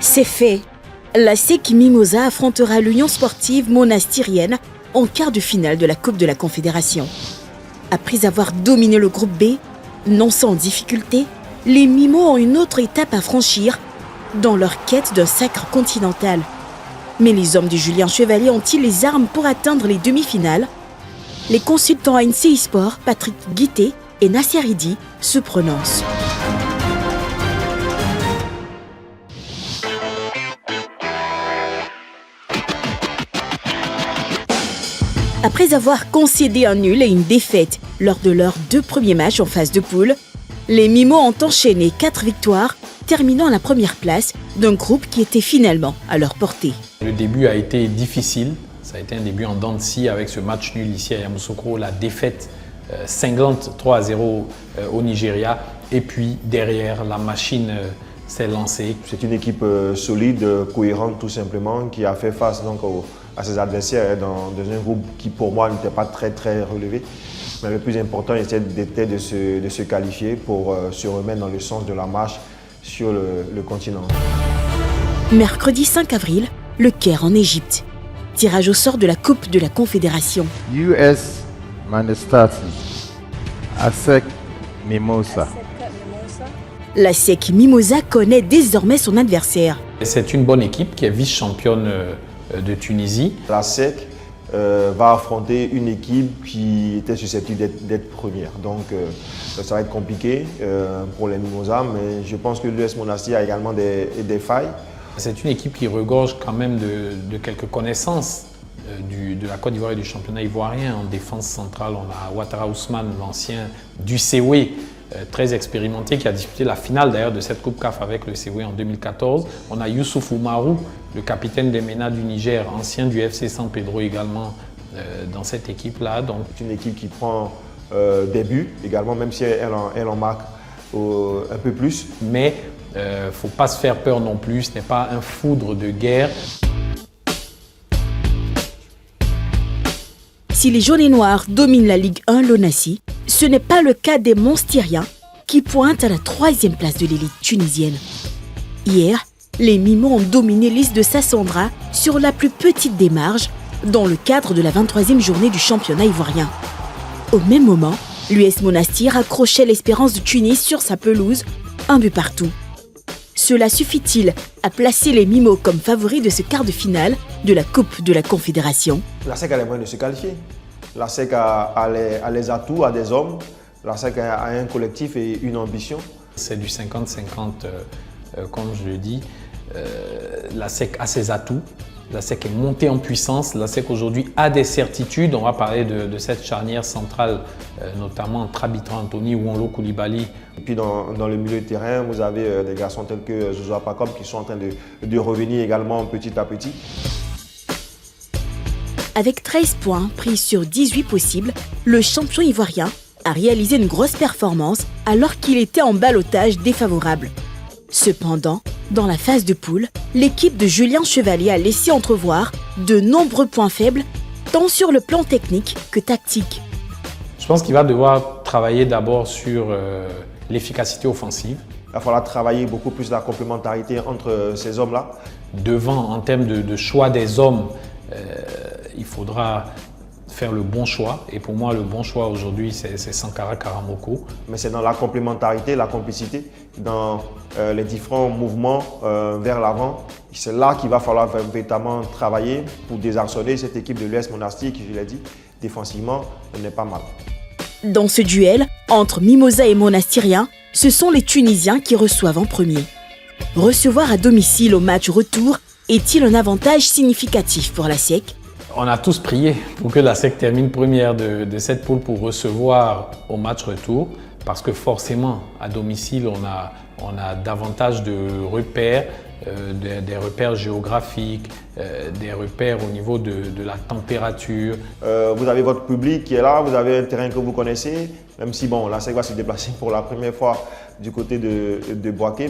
C'est fait. La SEC Mimosa affrontera l'Union sportive monastirienne en quart de finale de la Coupe de la Confédération. Après avoir dominé le groupe B, non sans difficulté, les Mimos ont une autre étape à franchir dans leur quête d'un sacre continental. Mais les hommes de Julien Chevalier ont-ils les armes pour atteindre les demi-finales? Les consultants ANC eSport, Patrick Guité et Nasser Idi, se prononcent. Après avoir concédé un nul et une défaite lors de leurs 2 premiers matchs en phase de poule, les Mimos ont enchaîné 4 victoires, terminant à la première place d'un groupe qui était finalement à leur portée. Le début a été difficile. Ça a été un début en dents de scie avec ce match nul ici à Yamoussoukro, la défaite cinglante 3-0 au Nigeria. Et puis derrière, la machine s'est lancée. C'est une équipe solide, cohérente tout simplement, qui a fait face donc, à ses adversaires dans un groupe qui pour moi n'était pas très relevé. Mais le plus important était de se qualifier pour se remettre dans le sens de la marche sur le continent. Mercredi 5 avril, le Caire en Égypte. Tirage au sort de la Coupe de la Confédération. US Manastati, ASEC Mimosa. La SEC Mimosa connaît désormais son adversaire. C'est une bonne équipe qui est vice-championne de Tunisie. La SEC va affronter une équipe qui était susceptible d'être première. Donc ça va être compliqué pour les Mimosas, mais je pense que l'US Monastir a également des failles. C'est une équipe qui regorge quand même de quelques connaissances de la Côte d'Ivoire et du championnat ivoirien. En défense centrale, on a Ouattara Ousmane, l'ancien du CW, très expérimenté, qui a disputé la finale d'ailleurs de cette Coupe CAF avec le CW en 2014. On a Youssouf Oumarou, le capitaine des MENA du Niger, ancien du FC San Pedro également dans cette équipe-là. C'est une équipe qui prend des buts également, même si elle en marque un peu plus. Mais il ne faut pas se faire peur non plus, ce n'est pas un foudre de guerre. Si les jaunes et noirs dominent la Ligue 1 Lonassi, ce n'est pas le cas des Monstériens qui pointent à la 3e place de l'élite tunisienne. Hier, les Mimos ont dominé l'Is de Sassandra sur la plus petite des marges dans le cadre de la 23e journée du championnat ivoirien. Au même moment, l'US Monastir accrochait l'Espérance de Tunis sur sa pelouse, 1 but partout. Cela suffit-il à placer les Mimos comme favoris de ce quart de finale de la Coupe de la Confédération? La SEC a les moyens de se qualifier. La SEC a les atouts, a des hommes. La SEC a un collectif et une ambition. C'est du 50-50, comme je le dis. La SEC a ses atouts. La SEC est montée en puissance. La SEC aujourd'hui a des certitudes. On va parler de cette charnière centrale, notamment entre Abitran Anthony ou Onlo Koulibaly. Et puis dans le milieu de terrain, vous avez des garçons tels que Zozo Apakom qui sont en train de revenir également petit à petit. Avec 13 points pris sur 18 possibles, le champion ivoirien a réalisé une grosse performance alors qu'il était en ballottage défavorable. Cependant, dans la phase de poule, l'équipe de Julien Chevalier a laissé entrevoir de nombreux points faibles, tant sur le plan technique que tactique. Je pense qu'il va devoir travailler d'abord sur l'efficacité offensive. Il va falloir travailler beaucoup plus la complémentarité entre ces hommes-là. Devant, en termes de choix des hommes, il faudra faire le bon choix. Et pour moi, le bon choix aujourd'hui, c'est Sankara Karamoko. Mais c'est dans la complémentarité, la complicité, dans les différents mouvements vers l'avant. C'est là qu'il va falloir véritablement travailler pour désarçonner cette équipe de l'US Monastir qui, je l'ai dit, défensivement, n'est pas mal. Dans ce duel, entre Mimosa et Monastiriens, ce sont les Tunisiens qui reçoivent en premier. Recevoir à domicile au match retour est-il un avantage significatif pour la SEC? On a tous prié pour que la SEC termine première de cette poule pour recevoir au match retour, parce que forcément, à domicile, on a davantage de repères, des repères géographiques, des repères au niveau de la température. Vous avez votre public qui est là, vous avez un terrain que vous connaissez, même si bon, la SEC va se déplacer pour la première fois du côté de Bouaké.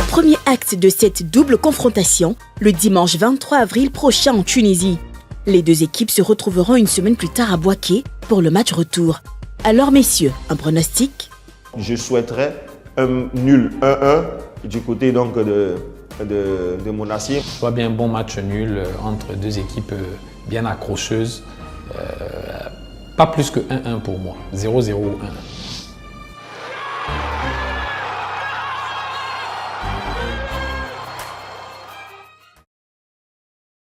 Premier acte de cette double confrontation, le dimanche 23 avril prochain en Tunisie. Les deux équipes se retrouveront une semaine plus tard à Bouaké pour le match retour. Alors messieurs, un pronostic? Je souhaiterais un nul 1-1 du côté donc de de Monastir. Je vois bien un bon match nul entre deux équipes bien accrocheuses. Pas plus que 1-1 pour moi, 0-0 ou 1-1.